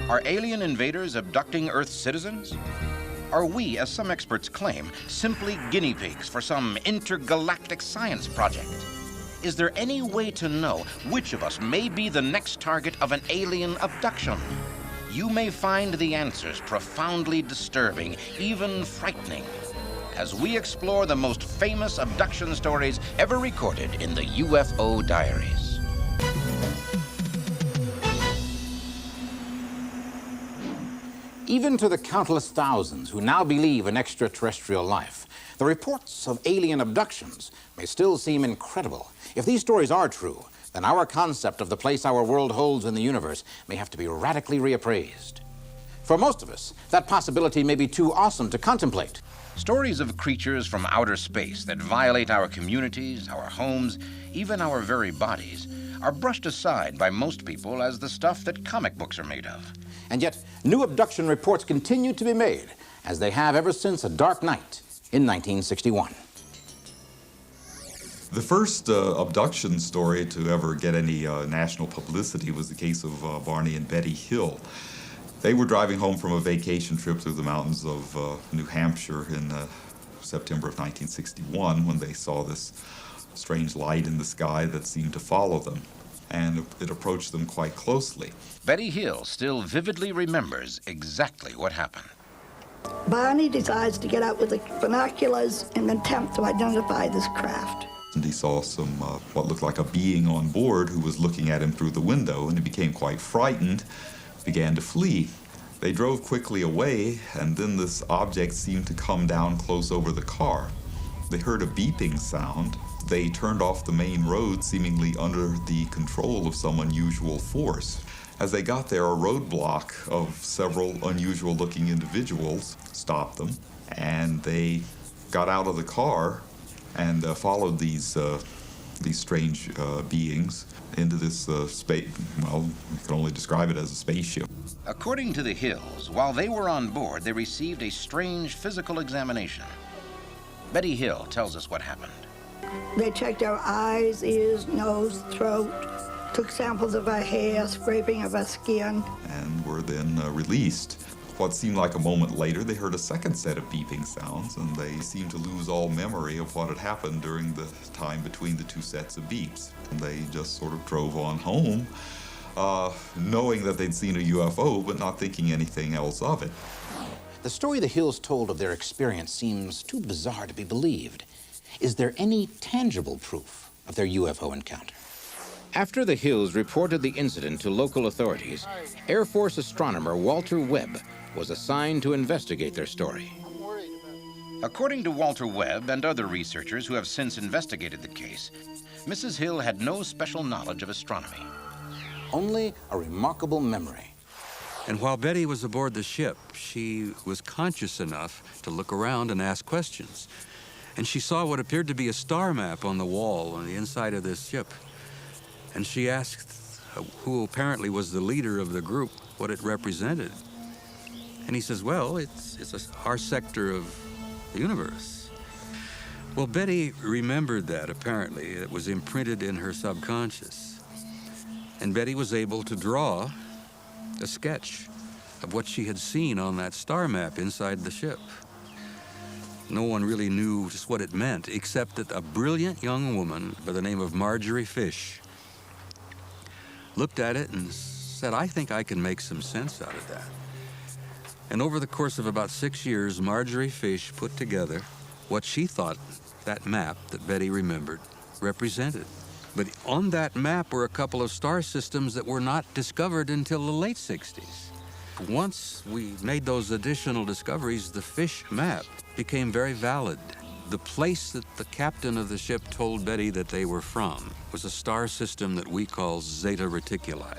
Are alien invaders abducting Earth's citizens? Are we, as some experts claim, simply guinea pigs for some intergalactic science project? Is there any way to know which of us may be the next target of an alien abduction? You may find the answers profoundly disturbing, even frightening, as we explore the most famous abduction stories ever recorded in the UFO Diaries. Even to the countless thousands who now believe in extraterrestrial life, the reports of alien abductions may still seem incredible. If these stories are true, then our concept of the place our world holds in the universe may have to be radically reappraised. For most of us, that possibility may be too awesome to contemplate. Stories of creatures from outer space that violate our communities, our homes, even our very bodies, are brushed aside by most people as the stuff that comic books are made of. And yet, new abduction reports continue to be made, as they have ever since a dark night in 1961. The first abduction story to ever get any national publicity was the case of Barney and Betty Hill. They were driving home from a vacation trip through the mountains of New Hampshire in September of 1961 when they saw this strange light in the sky that seemed to follow them, and it approached them quite closely. Betty Hill still vividly remembers exactly what happened. Barney decides to get out with the binoculars in an attempt to identify this craft. And he saw some, what looked like a being on board who was looking at him through the window, and he became quite frightened, began to flee. They drove quickly away, and then this object seemed to come down close over the car. They heard a beeping sound. They turned off the main road, seemingly under the control of some unusual force. As they got there, a roadblock of several unusual-looking individuals stopped them, and they got out of the car and followed these strange beings into this space. Well, you can only describe it as a spaceship. According to the Hills, while they were on board, they received a strange physical examination. Betty Hill tells us what happened. They checked our eyes, ears, nose, throat, took samples of our hair, scraping of our skin. And were then released. What seemed like a moment later, they heard a second set of beeping sounds, and they seemed to lose all memory of what had happened during the time between the two sets of beeps. And they just sort of drove on home, knowing that they'd seen a UFO, but not thinking anything else of it. The story the Hills told of their experience seems too bizarre to be believed. Is there any tangible proof of their UFO encounter? After the Hills reported the incident to local authorities, Air Force astronomer Walter Webb was assigned to investigate their story. According to Walter Webb and other researchers who have since investigated the case, Mrs. Hill had no special knowledge of astronomy. Only a remarkable memory. And while Betty was aboard the ship, she was conscious enough to look around and ask questions. And she saw what appeared to be a star map on the wall on the inside of this ship. And she asked who apparently was the leader of the group what it represented. And he says, well, it's our sector of the universe. Well, Betty remembered that, apparently. It was imprinted in her subconscious. And Betty was able to draw a sketch of what she had seen on that star map inside the ship. No one really knew just what it meant, except that a brilliant young woman by the name of Marjorie Fish looked at it and said, I think I can make some sense out of that. And over the course of about 6 years, Marjorie Fish put together what she thought that map that Betty remembered represented. But on that map were a couple of star systems that were not discovered until the late 60s. Once we made those additional discoveries, the Fish map became very valid. The place that the captain of the ship told Betty that they were from was a star system that we call Zeta Reticuli.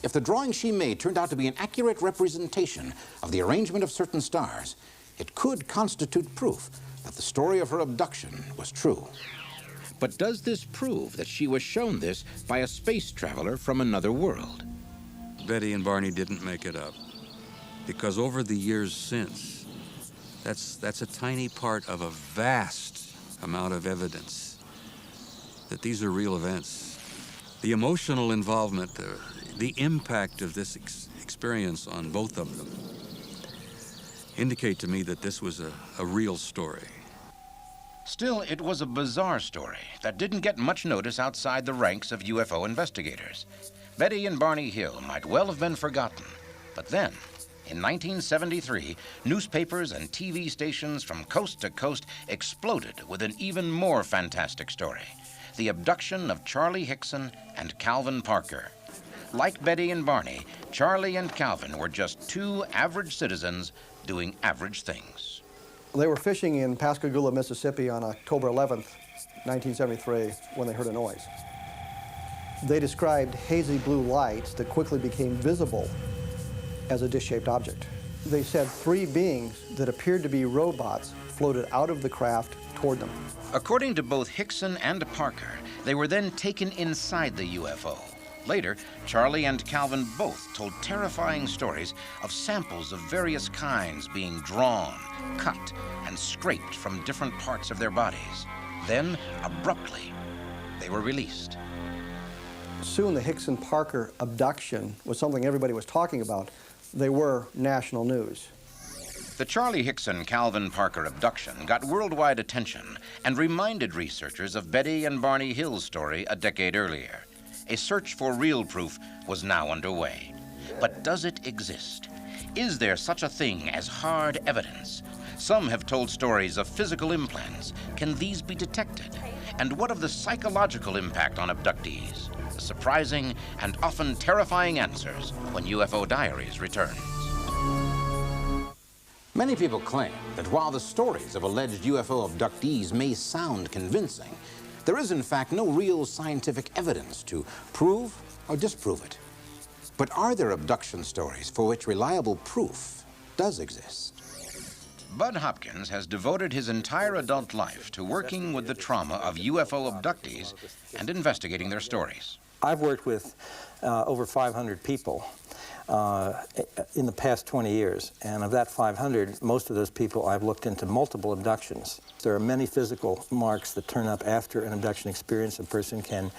If the drawing she made turned out to be an accurate representation of the arrangement of certain stars, it could constitute proof that the story of her abduction was true. But does this prove that she was shown this by a space traveler from another world? Betty and Barney didn't make it up, because over the years since, that's a tiny part of a vast amount of evidence that these are real events. The emotional involvement, the impact of this experience on both of them indicate to me that this was a real story. Still, it was a bizarre story that didn't get much notice outside the ranks of UFO investigators. Betty and Barney Hill might well have been forgotten. But then, in 1973, newspapers and TV stations from coast to coast exploded with an even more fantastic story: the abduction of Charlie Hickson and Calvin Parker. Like Betty and Barney, Charlie and Calvin were just two average citizens doing average things. They were fishing in Pascagoula, Mississippi on October 11th, 1973, when they heard a noise. They described hazy blue lights that quickly became visible as a dish-shaped object. They said 3 beings that appeared to be robots floated out of the craft toward them. According to both Hickson and Parker, they were then taken inside the UFO. Later, Charlie and Calvin both told terrifying stories of samples of various kinds being drawn, cut, and scraped from different parts of their bodies. Then, abruptly, they were released. Soon the Hickson-Parker abduction was something everybody was talking about. They were national news. The Charlie Hickson-Calvin Parker abduction got worldwide attention and reminded researchers of Betty and Barney Hill's story a decade earlier. A search for real proof was now underway. But does it exist? Is there such a thing as hard evidence? Some have told stories of physical implants. Can these be detected? And what of the psychological impact on abductees? The surprising and often terrifying answers when UFO Diaries returns. Many people claim that while the stories of alleged UFO abductees may sound convincing, there is in fact no real scientific evidence to prove or disprove it. But are there abduction stories for which reliable proof does exist? Bud Hopkins has devoted his entire adult life to working with the trauma of UFO abductees and investigating their stories. I've worked with over 500 people in the past 20 years, and of that 500, most of those people I've looked into multiple abductions. There are many physical marks that turn up after an abduction experience. A person can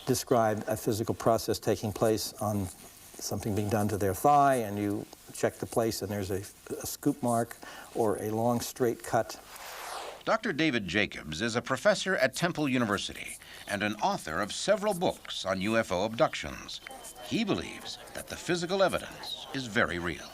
describe a physical process taking place on something being done to their thigh, and you check the place and there's a scoop mark or a long straight cut. Dr. David Jacobs is a professor at Temple University and an author of several books on UFO abductions. He believes that the physical evidence is very real.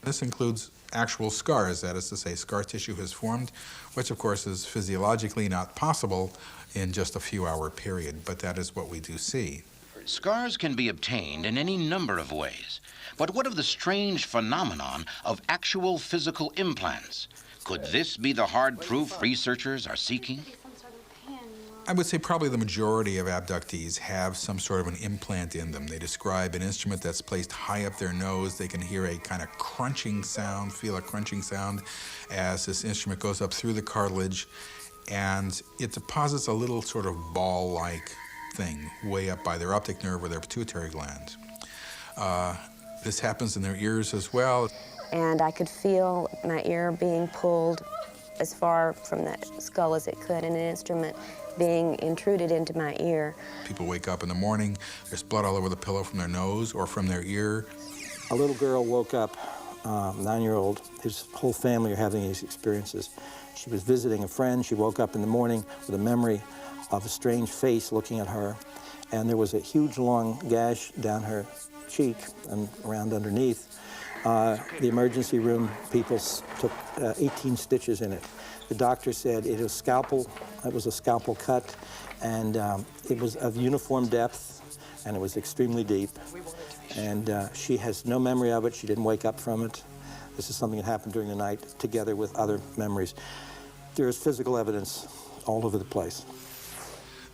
This includes actual scars, that is to say, scar tissue has formed, which of course is physiologically not possible in just a few-hour period, but that is what we do see. Scars can be obtained in any number of ways. But what of the strange phenomenon of actual physical implants? Could this be the hard proof researchers are seeking? I would say probably the majority of abductees have some sort of an implant in them. They describe an instrument that's placed high up their nose. They can hear a kind of crunching sound, feel a crunching sound as this instrument goes up through the cartilage, and it deposits a little sort of ball-like thing way up by their optic nerve or their pituitary gland. This happens in their ears as well. And I could feel my ear being pulled as far from the skull as it could, and an instrument being intruded into my ear. People wake up in the morning, there's blood all over the pillow from their nose or from their ear. A little girl woke up, 9-year-old. His whole family are having these experiences. She was visiting a friend. She woke up in the morning with a memory of a strange face looking at her, and there was a huge long gash down her cheek and around underneath. The emergency room people took 18 stitches in it. The doctor said it was a scalpel cut, and it was of uniform depth, and it was extremely deep. And she has no memory of it. She didn't wake up from it. This is something that happened during the night together with other memories. There is physical evidence all over the place.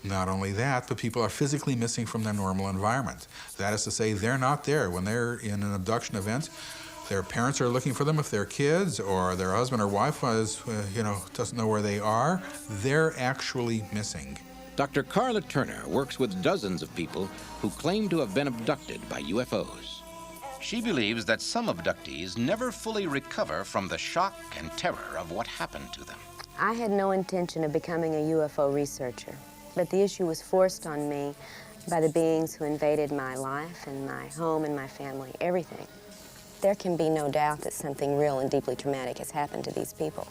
Not only that, but people are physically missing from their normal environment. That is to say, they're not there. When they're in an abduction event, their parents are looking for them if they're kids, or their husband or wife doesn't know where they are. They're actually missing. Dr. Carla Turner works with dozens of people who claim to have been abducted by UFOs. She believes that some abductees never fully recover from the shock and terror of what happened to them. I had no intention of becoming a UFO researcher, but the issue was forced on me by the beings who invaded my life and my home and my family, everything. There can be no doubt that something real and deeply traumatic has happened to these people.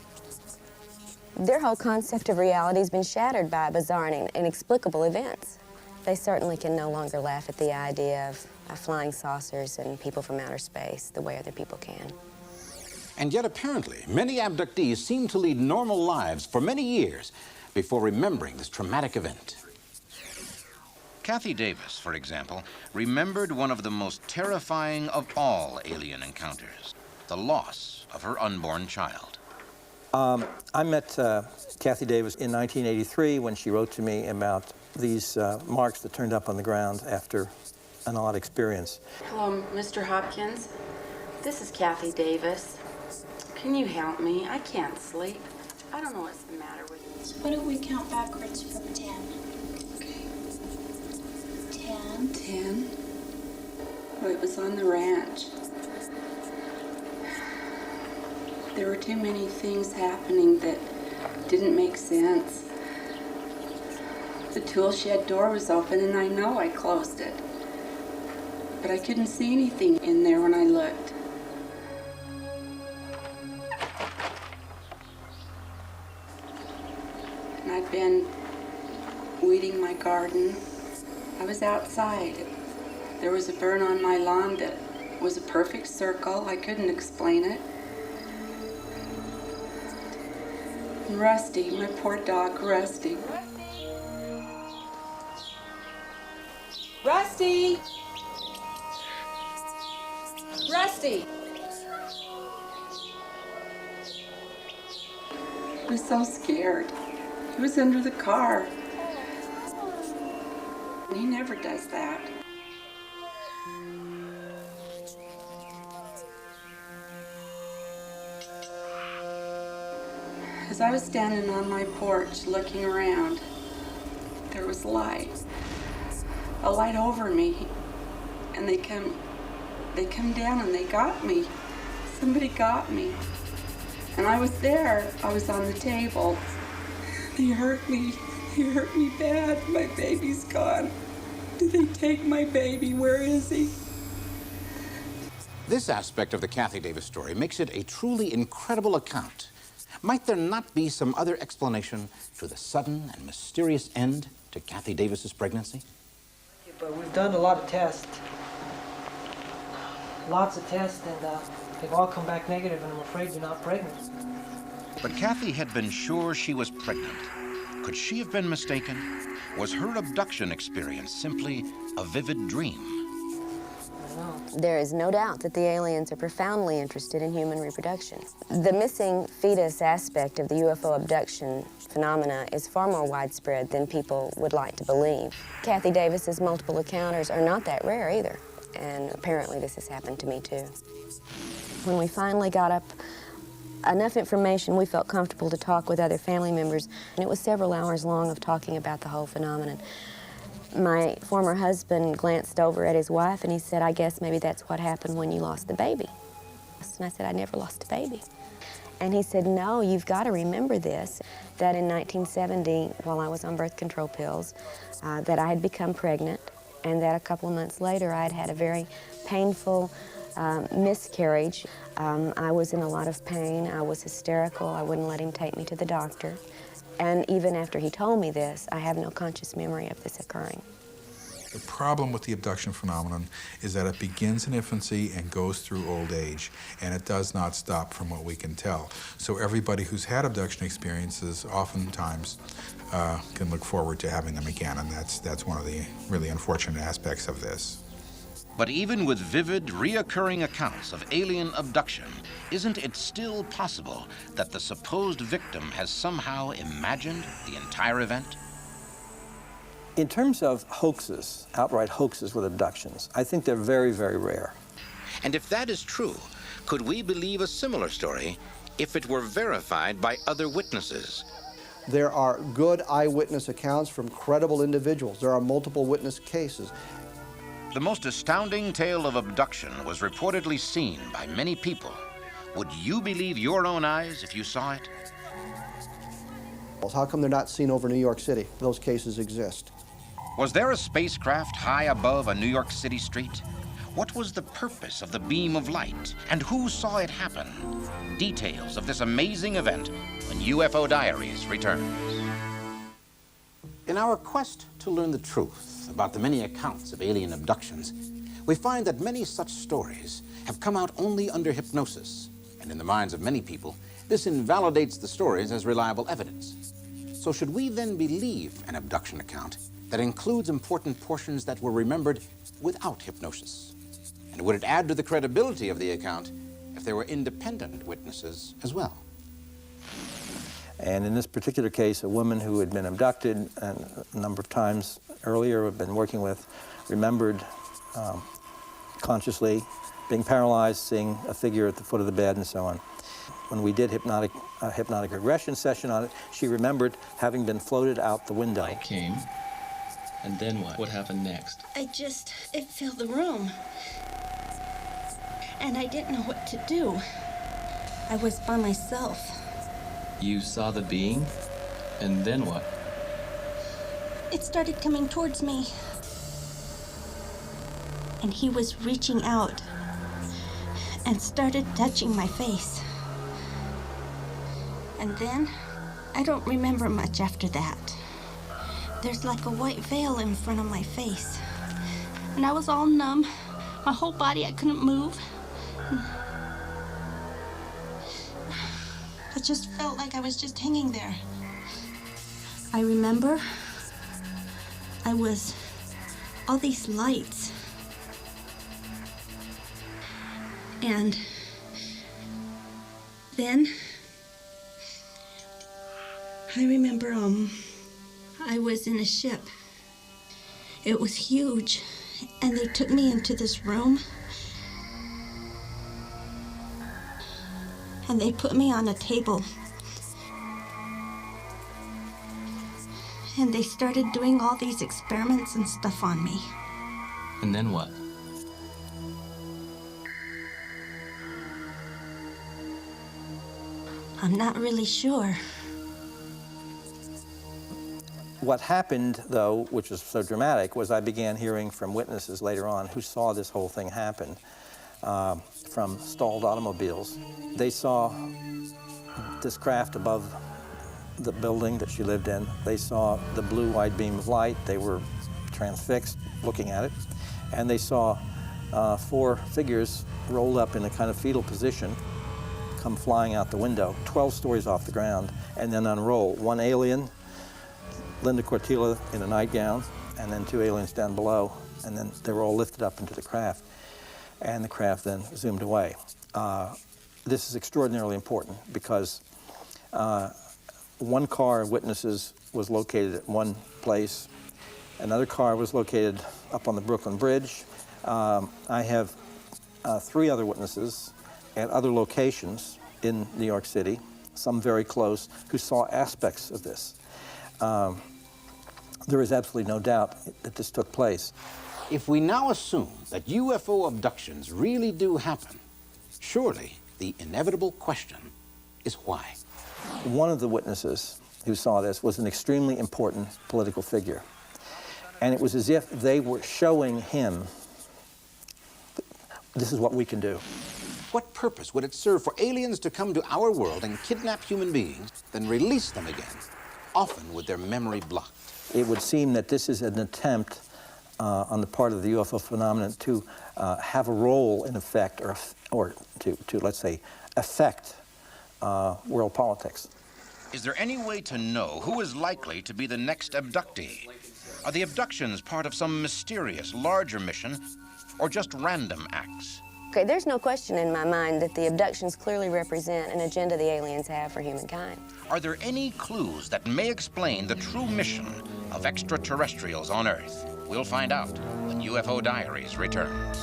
Their whole concept of reality has been shattered by bizarre and inexplicable events. They certainly can no longer laugh at the idea of flying saucers and people from outer space the way other people can. And yet, apparently, many abductees seem to lead normal lives for many years before remembering this traumatic event. Kathy Davis, for example, remembered one of the most terrifying of all alien encounters, the loss of her unborn child. I met Kathy Davis in 1983 when she wrote to me about these marks that turned up on the ground after an odd experience. Hello, Mr. Hopkins. This is Kathy Davis. Can you help me? I can't sleep. I don't know what's the matter with me. So why don't we count backwards from 10? Okay. 10. 10. Oh, it was on the ranch. There were too many things happening that didn't make sense. The tool shed door was open and I know I closed it. But I couldn't see anything in there when I looked. And I'd been weeding my garden. I was outside. There was a burn on my lawn that was a perfect circle. I couldn't explain it. And Rusty, my poor dog, Rusty. Rusty! Rusty! I was so scared. He was under the car. He never does that. As I was standing on my porch looking around, there was light. A light over me. And they come down and they got me. Somebody got me. And I was there. I was on the table. They hurt me. They hurt me bad. My baby's gone. Did they take my baby? Where is he? This aspect of the Kathy Davis story makes it a truly incredible account. Might there not be some other explanation to the sudden and mysterious end to Kathy Davis's pregnancy? But we've done a lot of tests. Lots of tests, and they've all come back negative, and I'm afraid you're not pregnant. But Kathy had been sure she was pregnant. Could she have been mistaken? Was her abduction experience simply a vivid dream? There is no doubt that the aliens are profoundly interested in human reproduction. The missing fetus aspect of the UFO abduction phenomena is far more widespread than people would like to believe. Kathy Davis's multiple encounters are not that rare either, and apparently this has happened to me too. When we finally got up enough information, we felt comfortable to talk with other family members, and it was several hours long of talking about the whole phenomenon. My former husband glanced over at his wife and he said, "I guess maybe that's what happened when you lost the baby." And I said, "I never lost a baby." And he said, "No, you've got to remember this, that in 1970, while I was on birth control pills, that I had become pregnant, and that a couple of months later I had had a very painful miscarriage. I was in a lot of pain. I was hysterical. I wouldn't let him take me to the doctor. And even after he told me this, I have no conscious memory of this occurring." The problem with the abduction phenomenon is that it begins in infancy and goes through old age, and it does not stop from what we can tell. So everybody who's had abduction experiences oftentimes can look forward to having them again, and that's one of the really unfortunate aspects of this. But even with vivid, reoccurring accounts of alien abduction, isn't it still possible that the supposed victim has somehow imagined the entire event? In terms of hoaxes, outright hoaxes with abductions, I think they're very, very rare. And if that is true, could we believe a similar story if it were verified by other witnesses? There are good eyewitness accounts from credible individuals. There are multiple witness cases. The most astounding tale of abduction was reportedly seen by many people. Would you believe your own eyes if you saw it? How come they're not seen over New York City? Those cases exist. Was there a spacecraft high above a New York City street? What was the purpose of the beam of light, and who saw it happen? Details of this amazing event when UFO Diaries returns. In our quest to learn the truth about the many accounts of alien abductions, we find that many such stories have come out only under hypnosis, and in the minds of many people, this invalidates the stories as reliable evidence. So should we then believe an abduction account that includes important portions that were remembered without hypnosis? And would it add to the credibility of the account if there were independent witnesses as well? And in this particular case, a woman who had been abducted and a number of times earlier had been working with, remembered consciously being paralyzed, seeing a figure at the foot of the bed and so on. When we did hypnotic regression session on it, she remembered having been floated out the window. I came, and then what? What happened next? It filled the room. And I didn't know what to do. I was by myself. You saw the being, and then what? It started coming towards me. And he was reaching out and started touching my face. And then, I don't remember much after that. There's like a white veil in front of my face. And I was all numb. My whole body, I couldn't move. I just felt like I was just hanging there. I remember all these lights. And then I remember I was in a ship. It was huge, and they took me into this room. And they put me on a table. And they started doing all these experiments and stuff on me. And then what? I'm not really sure. What happened, though, which was so dramatic, was I began hearing from witnesses later on who saw this whole thing happen from stalled automobiles. They saw this craft above the building that she lived in. They saw the blue wide beam of light. They were transfixed looking at it. And they saw 4 figures rolled up in a kind of fetal position come flying out the window, 12 stories off the ground, and then unroll. One alien, Linda Cortilla in a nightgown, and then 2 aliens down below, and then they were all lifted up into the craft, and the craft then zoomed away. This is extraordinarily important because one car of witnesses was located at one place, another car was located up on the Brooklyn Bridge. I have 3 other witnesses at other locations in New York City, some very close, who saw aspects of this. There is absolutely no doubt that this took place. If we now assume that UFO abductions really do happen, surely the inevitable question is why? One of the witnesses who saw this was an extremely important political figure. And it was as if they were showing him, this is what we can do. What purpose would it serve for aliens to come to our world and kidnap human beings, then release them again, often with their memory blocked? It would seem that this is an attempt on the part of the UFO phenomenon to have a role in effect, or to let's say, affect world politics. Is there any way to know who is likely to be the next abductee? Are the abductions part of some mysterious, larger mission, or just random acts? Okay, there's no question in my mind that the abductions clearly represent an agenda the aliens have for humankind. Are there any clues that may explain the true mission of extraterrestrials on Earth? We'll find out when UFO Diaries returns.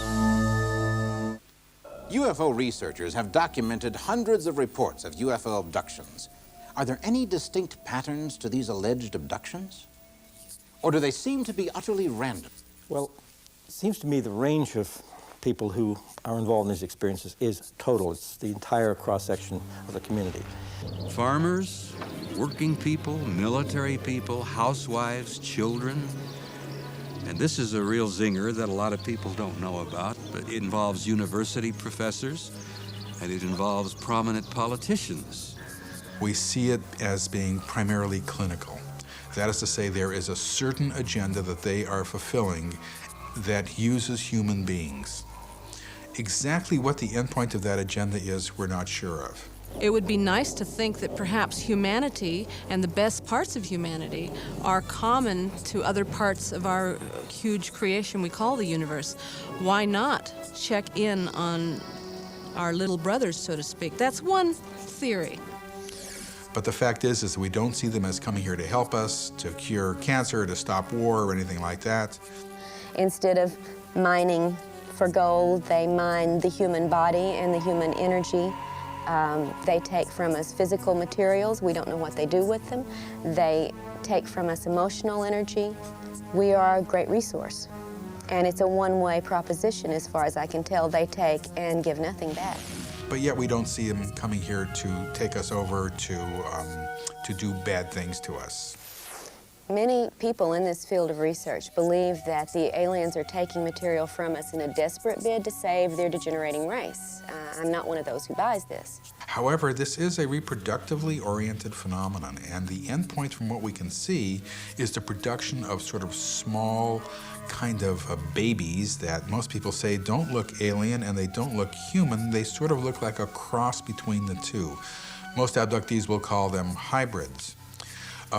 UFO researchers have documented hundreds of reports of UFO abductions. Are there any distinct patterns to these alleged abductions? Or do they seem to be utterly random? Well, it seems to me the range of people who are involved in these experiences is total. It's the entire cross-section of the community. Farmers, working people, military people, housewives, children. And this is a real zinger that a lot of people don't know about, but it involves university professors, and it involves prominent politicians. We see it as being primarily clinical. That is to say, there is a certain agenda that they are fulfilling that uses human beings. Exactly what the endpoint of that agenda is, we're not sure of. It would be nice to think that perhaps humanity and the best parts of humanity are common to other parts of our huge creation we call the universe. Why not check in on our little brothers, so to speak? That's one theory. But the fact is we don't see them as coming here to help us, to cure cancer, to stop war, or anything like that. Instead of mining for gold, they mine the human body and the human energy. They take from us physical materials. We don't know what they do with them. They take from us emotional energy. We are a great resource. And it's a one-way proposition as far as I can tell. They take and give nothing back. But yet we don't see them coming here to take us over, to do bad things to us. Many people in this field of research believe that the aliens are taking material from us in a desperate bid to save their degenerating race. I'm not one of those who buys this. However, this is a reproductively oriented phenomenon, and the end point from what we can see is the production of sort of small kind of babies that most people say don't look alien and they don't look human. They sort of look like a cross between the two. Most abductees will call them hybrids.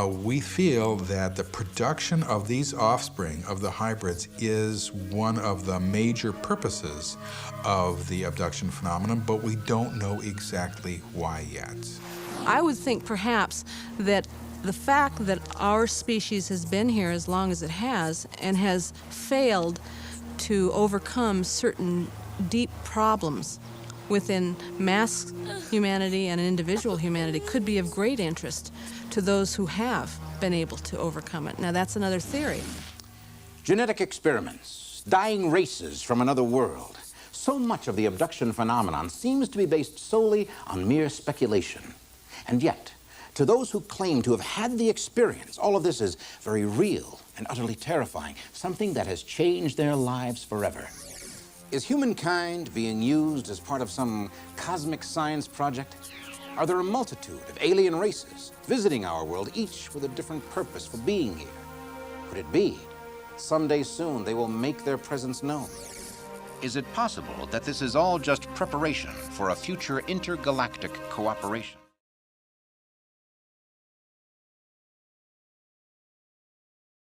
We feel that the production of these offspring of the hybrids is one of the major purposes of the abduction phenomenon, but we don't know exactly why yet. I would think perhaps that the fact that our species has been here as long as it has and has failed to overcome certain deep problems within mass humanity and individual humanity could be of great interest to those who have been able to overcome it. Now, that's another theory. Genetic experiments, dying races from another world. So much of the abduction phenomenon seems to be based solely on mere speculation. And yet, to those who claim to have had the experience, all of this is very real and utterly terrifying, something that has changed their lives forever. Is humankind being used as part of some cosmic science project? Are there a multitude of alien races visiting our world, each with a different purpose for being here? Could it be someday soon they will make their presence known? Is it possible that this is all just preparation for a future intergalactic cooperation?